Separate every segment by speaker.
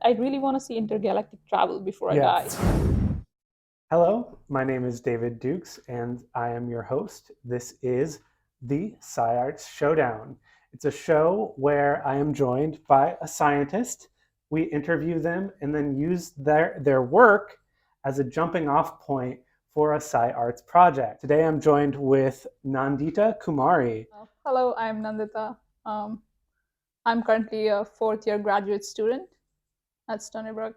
Speaker 1: I really want to see intergalactic travel before I die.
Speaker 2: Hello, my name is David Dukes, and I am your host. This is the SciArts Showdown. It's a show where I am joined by a scientist. We interview them and then use their work as a jumping off point for a SciArts project. Today I'm joined with Nandita Kumari.
Speaker 1: Hello, I'm Nandita. Um, I'm currently a fourth year graduate student at Stony Brook,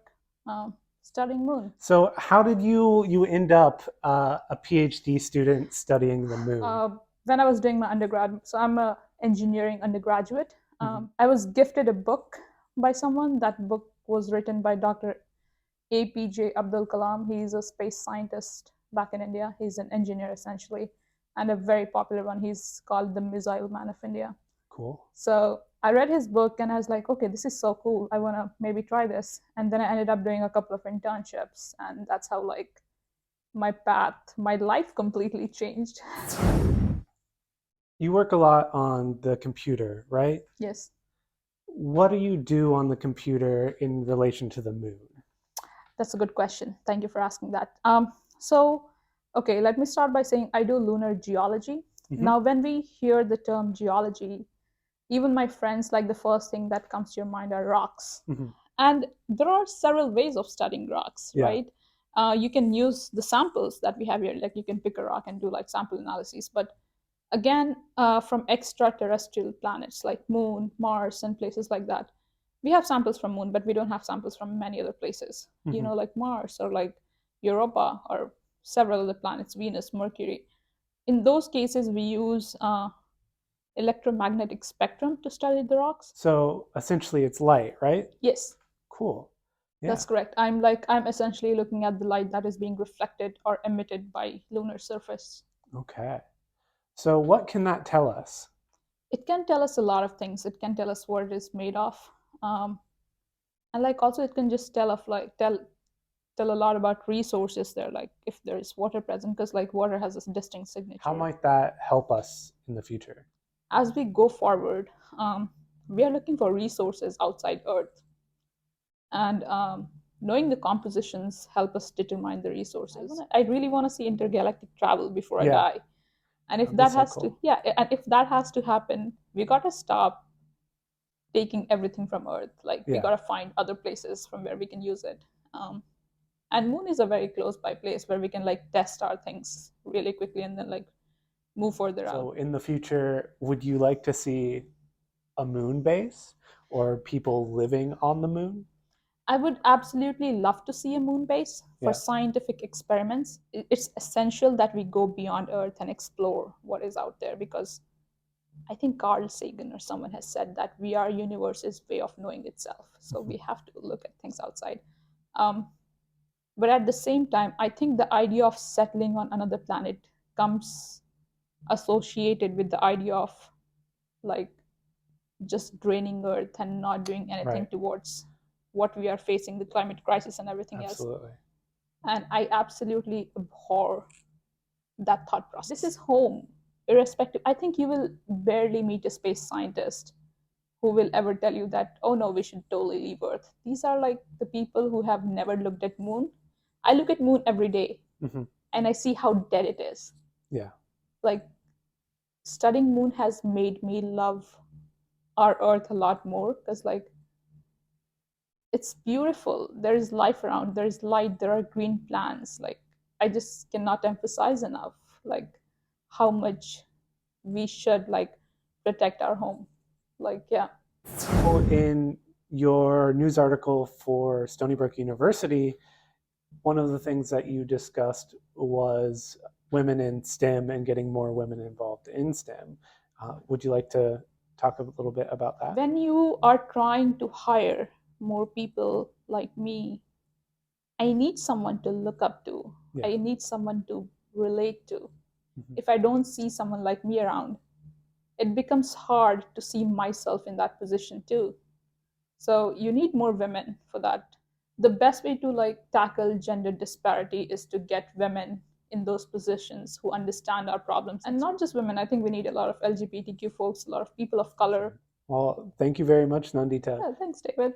Speaker 1: studying moon.
Speaker 2: So, how did you end up a PhD student studying the moon?
Speaker 1: When I was doing my undergrad, so I'm a engineering undergraduate. I was gifted a book by someone. That book was written by Dr. APJ Abdul Kalam. He's a space scientist back in India. He's an engineer essentially, and a very popular one. He's called the Missile Man of India.
Speaker 2: Cool.
Speaker 1: So I read his book and I was like, okay, this is so cool. I want to maybe try this. And then I ended up doing a couple of internships, and that's how like my path, my life completely changed.
Speaker 2: You work a lot on the computer, right?
Speaker 1: Yes.
Speaker 2: What do you do on the computer in relation to the moon?
Speaker 1: That's a good question. Thank you for asking that. Okay, let me start by saying I do lunar geology. Now, when we hear the term geology, even my friends, like the first thing that comes to your mind are rocks. And there are several ways of studying rocks,
Speaker 2: Yeah.
Speaker 1: right? You can use the samples that we have here, like you can pick a rock and do like sample analyses. But again, from extraterrestrial planets like Moon, Mars, and places like that, we have samples from Moon, but we don't have samples from many other places. You know, like Mars or like Europa or several other planets, Venus, Mercury. In those cases, we use electromagnetic spectrum to study the rocks.
Speaker 2: So essentially it's light, right?
Speaker 1: Yes,
Speaker 2: Cool. Yeah.
Speaker 1: that's correct. I'm essentially looking at the light that is being reflected or emitted by lunar surface.
Speaker 2: Okay. So what can that tell us?
Speaker 1: It can tell us a lot of things. It can tell us what it is made of, um, and like also it can just tell a lot about resources there, like if there is water present, because like water has a distinct signature.
Speaker 2: How might that help us in the future?
Speaker 1: As we go forward, we are looking for resources outside Earth, and knowing the compositions help us determine the resources. I really want to see intergalactic travel before I die, and if that has to, yeah, and if that has to happen, we gotta stop taking everything from Earth. Like we gotta find other places from where we can use it. And Moon is a very close by place where we can like test our things really quickly and then like move further out.
Speaker 2: So in the future, would you like to see a moon base or people living on the moon?
Speaker 1: I would absolutely love to see a moon base for scientific experiments. It's essential that we go beyond Earth and explore what is out there, because I think Carl Sagan or someone has said that we are universe's way of knowing itself. So we have to look at things outside. But at the same time, I think the idea of settling on another planet comes associated with the idea of like just draining Earth and not doing anything towards what we are facing, the climate crisis and everything else. And I absolutely abhor that thought process. This is home, irrespective. I think you will barely meet a space scientist who will ever tell you that, oh no, we should totally leave Earth. These are like the people who have never looked at moon. I look at moon every day and I see how dead it is.
Speaker 2: Yeah.
Speaker 1: Like studying moon has made me love our Earth a lot more, because like it's beautiful. There is life around, there is light, there are green plants. Like I just cannot emphasize enough like how much we should like protect our home. Like yeah.
Speaker 2: So in your news article for Stony Brook University, one of the things that you discussed was women in STEM and getting more women involved in STEM. Would you like to talk a little bit about that?
Speaker 1: When you are trying to hire more people like me, I need someone to look up to. I need someone to relate to. If I don't see someone like me around, it becomes hard to see myself in that position too. So you need more women for that. The best way to like tackle gender disparity is to get women in those positions who understand our problems. And not just women, I think we need a lot of LGBTQ folks, a lot of people of color.
Speaker 2: Well, thank you very much, Nandita.
Speaker 1: Yeah, thanks, David.